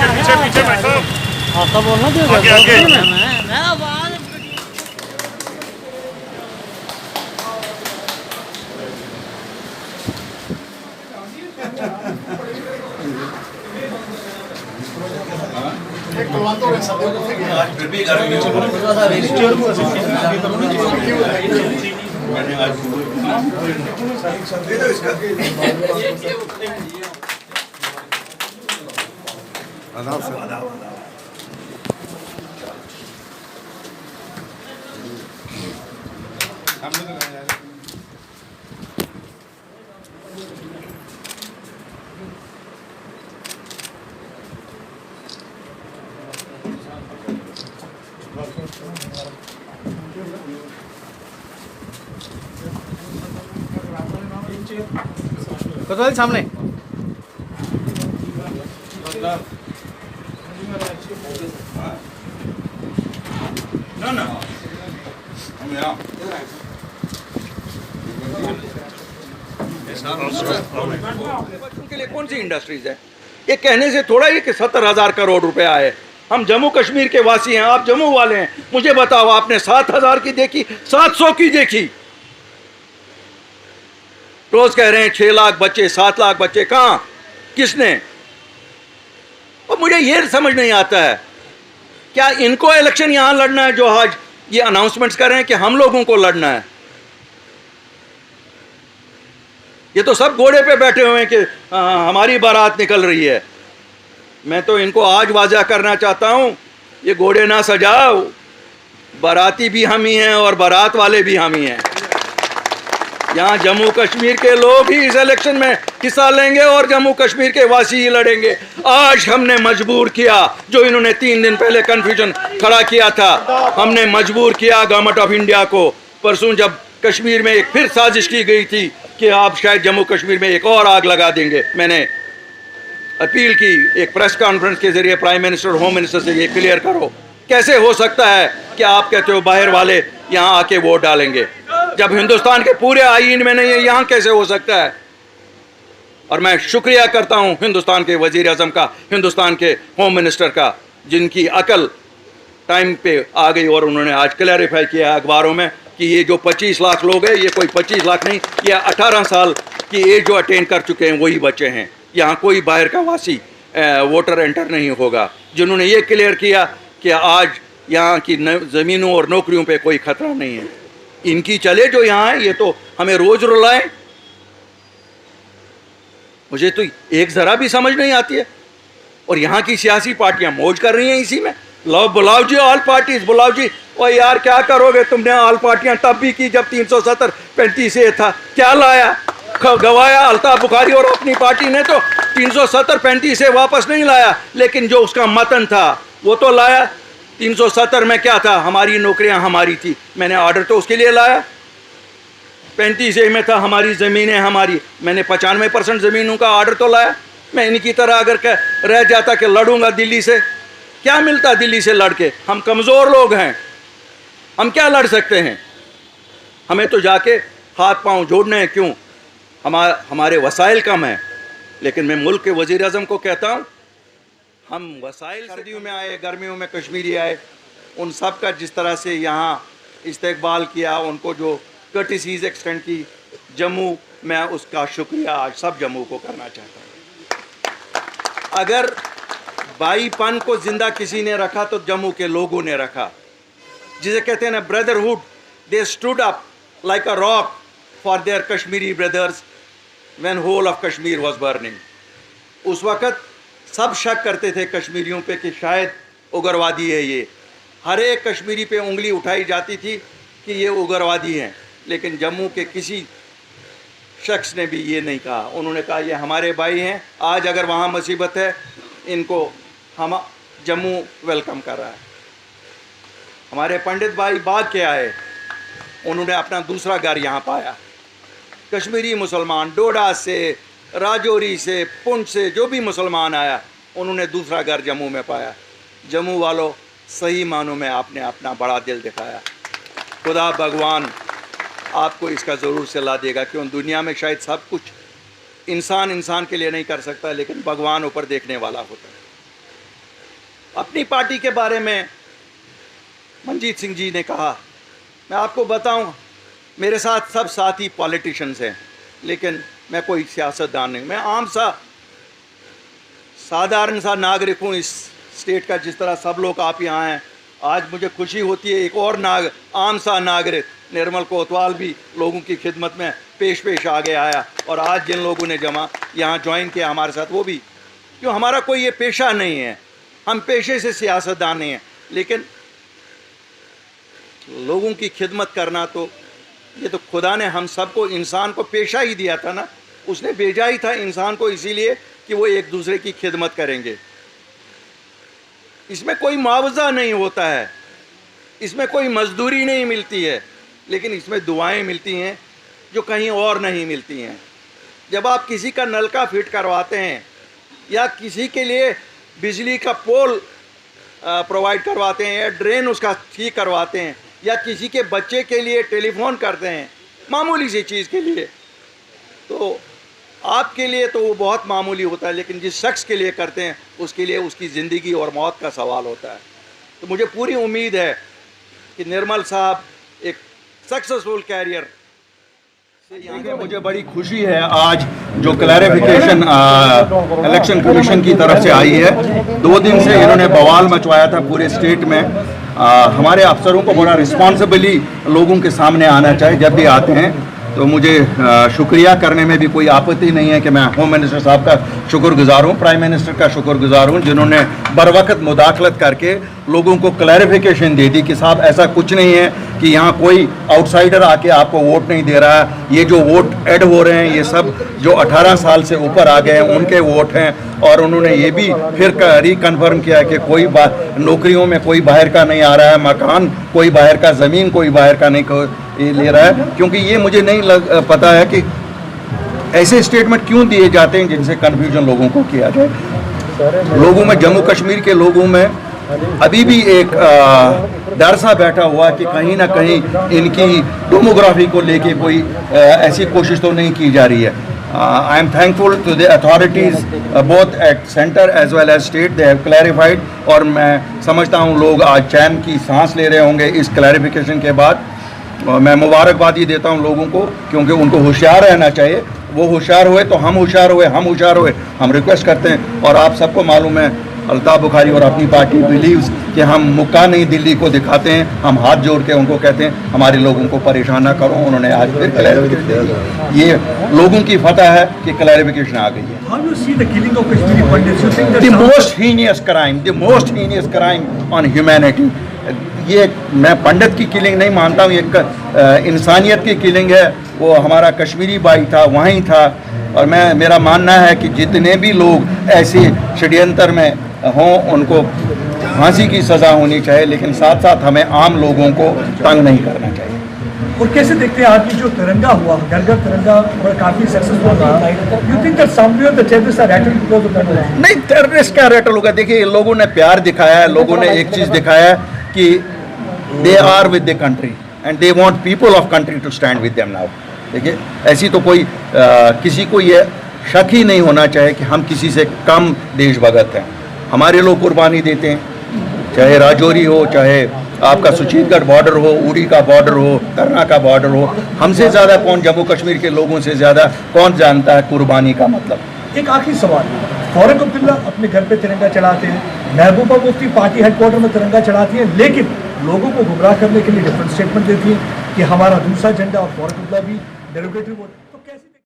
पीछे पीछे बैठो। आपका बोलना तो आगे आगे। मैं आवाज फिर भी गर्मी मैंने आज कोतवाल सामने ना ना हम यहाँ बच्चों के लिए कौन सी इंडस्ट्रीज है? ये कहने से थोड़ा ही कि 70,000 करोड़ रुपया है। हम जम्मू कश्मीर के वासी हैं, आप जम्मू वाले हैं। मुझे बताओ, आपने 7,000 की देखी, 700 की देखी? रोज कह रहे हैं 6 लाख बच्चे, 7 लाख बच्चे, कहां, किसने? और मुझे ये समझ नहीं आता है, क्या इनको इलेक्शन यहां लड़ना है जो आज ये अनाउंसमेंट्स कर रहे हैं कि हम लोगों को लड़ना है? ये तो सब घोड़े पे बैठे हुए हैं कि हमारी बारात निकल रही है। मैं तो इनको आज वाजा करना चाहता हूं, ये घोड़े ना सजाओ, बाराती भी हम ही हैं और बारात वाले भी हम ही हैं। यहाँ जम्मू कश्मीर के लोग ही इस इलेक्शन में हिस्सा लेंगे और जम्मू कश्मीर के वासी ही लड़ेंगे। आज हमने मजबूर किया, जो इन्होंने 3 दिन पहले कन्फ्यूजन खड़ा किया था, हमने मजबूर किया गवर्नमेंट ऑफ इंडिया को। परसों जब कश्मीर में एक फिर साजिश की गई थी कि आप शायद जम्मू कश्मीर में एक और आग लगा देंगे, मैंने अपील की एक प्रेस कॉन्फ्रेंस के जरिए प्राइम मिनिस्टर, होम मिनिस्टर से ये क्लियर करो, कैसे हो सकता है कि आप कहते हो बाहर वाले यहाँ आके वोट डालेंगे, जब हिंदुस्तान के पूरे आईन में नहीं है, यहाँ कैसे हो सकता है? और मैं शुक्रिया करता हूँ हिंदुस्तान के वजीर आजम का, हिंदुस्तान के होम मिनिस्टर का, जिनकी अकल टाइम पे आ गई और उन्होंने आज क्लैरिफाई किया अखबारों में कि ये जो 25 लाख लोग हैं, ये कोई 25 लाख नहीं, ये 18 साल की एज जो अटेन कर चुके हैं वही बच्चे हैं। यहाँ कोई बाहर का वासी वोटर एंटर नहीं होगा। जिन्होंने ये क्लियर किया कि आज यहाँ की ज़मीनों और नौकरियों पे कोई खतरा नहीं है, इनकी चले जो यहाँ है, ये तो हमें रोज रुलाएं। मुझे तो एक ज़रा भी समझ नहीं आती है। और यहाँ की सियासी पार्टियां मौज कर रही हैं इसी में। लो बुलाओ जी ऑल पार्टीज, बुलाओ जी। और यार क्या करोगे, तुमने ऑल पार्टियां तब भी की जब 370-35 ए था, क्या लाया? गवाया अल्ताफ बुखारी और अपनी पार्टी ने तो 370-35 से वापस नहीं लाया, लेकिन जो उसका मतन था वो तो लाया। 370 में क्या था, हमारी नौकरियां हमारी थी, मैंने ऑर्डर तो उसके लिए लाया। 35 ए में था हमारी ज़मीनें हमारी, मैंने 95% ज़मीनों का ऑर्डर तो लाया। मैं इनकी तरह अगर रह जाता कि लड़ूंगा दिल्ली से, क्या मिलता दिल्ली से लड़ के? हम कमज़ोर लोग हैं, हम क्या लड़ सकते हैं? हमें तो जाके हाथ पांव जोड़ने हैं। क्यों? हमारे वसाइल कम हैं। लेकिन मैं मुल्क के वज़ीर आज़म को कहता हूँ, हम वसाइल, सर्दियों में आए, गर्मियों में कश्मीरी आए, उन सब का जिस तरह से यहाँ इस्तकबाल किया, उनको जो कर्टिसीज एक्सटेंड की जम्मू में, उसका शुक्रिया आज सब जम्मू को करना चाहता हूँ। अगर भाईपन को जिंदा किसी ने रखा तो जम्मू के लोगों ने रखा, जिसे कहते हैं ना brotherhood. They stood up like a rock for their Kashmiri brothers when whole of Kashmir was burning. उस वक़्त सब शक करते थे कश्मीरियों पे कि शायद उग्रवादी है ये। हर एक कश्मीरी पे उंगली उठाई जाती थी कि ये उग्रवादी हैं, लेकिन जम्मू के किसी शख्स ने भी ये नहीं कहा। उन्होंने कहा ये हमारे भाई हैं। आज अगर वहाँ मुसीबत है, इनको हम जम्मू वेलकम कर रहा है। हमारे पंडित भाई भाग के आए, उन्होंने अपना दूसरा घर यहाँ पाया। कश्मीरी मुसलमान डोडा से, राजौरी से, पुंछ से जो भी मुसलमान आया, उन्होंने दूसरा घर जम्मू में पाया। जम्मू वालों, सही मानों में आपने अपना बड़ा दिल दिखाया। खुदा भगवान आपको इसका ज़रूर सिला देगा। क्यों? दुनिया में शायद सब कुछ इंसान के लिए नहीं कर सकता, लेकिन भगवान ऊपर देखने वाला होता है। अपनी पार्टी के बारे में मनजीत सिंह जी ने कहा, मैं आपको बताऊं, मेरे साथ सब साथी पॉलिटिशियंस हैं, लेकिन मैं कोई सियासतदान नहीं, मैं आम सा साधारण सा नागरिक हूँ इस स्टेट का, जिस तरह सब लोग आप यहाँ हैं। आज मुझे खुशी होती है एक और आम सा नागरिक निर्मल कोतवाल भी लोगों की खिदमत में पेश आगे आया, और आज जिन लोगों ने यहाँ ज्वाइन किया हमारे साथ, वो भी, क्यों, हमारा कोई ये पेशा नहीं है, हम पेशे से सियासतदान नहीं हैं, लेकिन लोगों की खिदमत करना तो ये तो खुदा ने हम सबको, इंसान को पेशा ही दिया था ना, उसने भेजा ही था इंसान को इसीलिए कि वो एक दूसरे की खिदमत करेंगे। इसमें कोई मुआवजा नहीं होता है, इसमें कोई मजदूरी नहीं मिलती है, लेकिन इसमें दुआएं मिलती हैं जो कहीं और नहीं मिलती हैं। जब आप किसी का नलका फिट करवाते हैं या किसी के लिए बिजली का पोल प्रोवाइड करवाते हैं या ड्रेन उसका ठीक करवाते हैं या किसी के बच्चे के लिए टेलीफोन करते हैं, मामूली सी चीज़ के लिए, तो आपके लिए तो वो बहुत मामूली होता है, लेकिन जिस शख्स के लिए करते हैं उसके लिए उसकी ज़िंदगी और मौत का सवाल होता है। तो मुझे पूरी उम्मीद है कि निर्मल साहब एक सक्सेसफुल कैरियर से यहाँ, मुझे बड़ी खुशी है आज जो क्लैरिफिकेशन इलेक्शन कमीशन की तरफ से आई है। 2 दिन से इन्होंने बवाल मचवाया था पूरे स्टेट में। हमारे अफसरों को बड़ा रिस्पॉन्सिबली लोगों के सामने आना चाहिए जब भी आते हैं, तो मुझे शुक्रिया करने में भी कोई आपत्ति नहीं है कि मैं होम मिनिस्टर साहब का शुक्रगुजार हूँ, प्राइम मिनिस्टर का शुक्रगुजार हूँ, जिन्होंने बरवक़्त मुदाखलत करके लोगों को क्लैरिफिकेशन दे दी कि साहब ऐसा कुछ नहीं है कि यहाँ कोई आउटसाइडर आके आपको वोट नहीं दे रहा है, ये जो वोट ऐड हो रहे हैं ये सब जो 18 साल से ऊपर आ गए हैं उनके वोट हैं। और उन्होंने ये भी फिर रिकन्फर्म किया कि कोई नौकरियों में कोई बाहर का नहीं आ रहा है, मकान कोई बाहर का, ज़मीन कोई बाहर का नहीं ले रहा है, क्योंकि ये मुझे नहीं पता है कि ऐसे स्टेटमेंट क्यों दिए जाते हैं जिनसे कन्फ्यूजन लोगों को किया जाए। लोगों में, जम्मू कश्मीर के लोगों में अभी भी एक डर सा बैठा हुआ कि कहीं ना कहीं इनकी डेमोग्राफी को लेके कोई ऐसी कोशिश तो नहीं की जा रही है। I am thankful to the authorities both at centre as well as state, they have clarified, और मैं समझता हूँ लोग आज चैन की सांस ले रहे होंगे इस क्लैरिफिकेशन के बाद। मैं मुबारकबाद ही देता हूँ लोगों को, क्योंकि उनको होशियार रहना चाहिए, वो होशियार हुए तो हम होशियार हुए, हम होशियार हुए, हम रिक्वेस्ट करते हैं। और आप सबको मालूम है अल्ताफ़ बुखारी और अपनी पार्टी बिलीव्स कि हम मुक्का नहीं दिल्ली को दिखाते हैं, हम हाथ जोड़ के उनको कहते हैं हमारे लोगों को परेशान ना करो। उन्होंने आज फिर क्लैरिफिकेशन दे दी, ये लोगों की फतह है कि क्लैरिफिकेशन आ गई है। The most heinous crime on humanity, ये मैं पंडित की किलिंग नहीं मानता हूँ, ये इंसानियत की किलिंग है। वो हमारा कश्मीरी भाई था, वहीं था, और मेरा मानना है कि जितने भी लोग ऐसे षड्यंत्र में हों उनको फांसी की सज़ा होनी चाहिए, लेकिन साथ साथ हमें आम लोगों को तंग नहीं करना चाहिए। और कैसे देखते हैं आज जो तिरंगा हुआ, घर घर तिरंगा, और काफ़ी सक्सेसफुल रहा, you think that somewhere the terrorist are rattle because of that? नहीं, टेररिस्ट क्या रैटल होगा? देखिए, लोगों ने प्यार दिखाया है, लोगों ने एक चीज़ दिखाया है कि they are with the country and they want people of country to stand with them now. देखिए, ऐसी तो कोई किसी को ये शक ही नहीं होना चाहिए कि हम किसी से कम देशभगत हैं। हमारे लोग कुर्बानी देते हैं, चाहे राजौरी हो, चाहे आपका सुचीतगढ़ बॉर्डर हो, उड़ी का बॉर्डर हो, करना का बॉर्डर हो, हमसे ज़्यादा कौन, जम्मू कश्मीर के लोगों से ज़्यादा कौन जानता है कुर्बानी का मतलब। एक आखिरी सवाल, फारूक अब्दुल्ला अपने घर पे तिरंगा चढ़ाते हैं, महबूबा मुफ्ती पार्टी हेडक्वार्टर में तिरंगा चढ़ाती है, लेकिन लोगों को गुमराह करने के लिए डिफरेंट स्टेटमेंट देती है कि हमारा दूसरा झंडा, और फारूक अब्दुल्ला भी डेरोगेटरी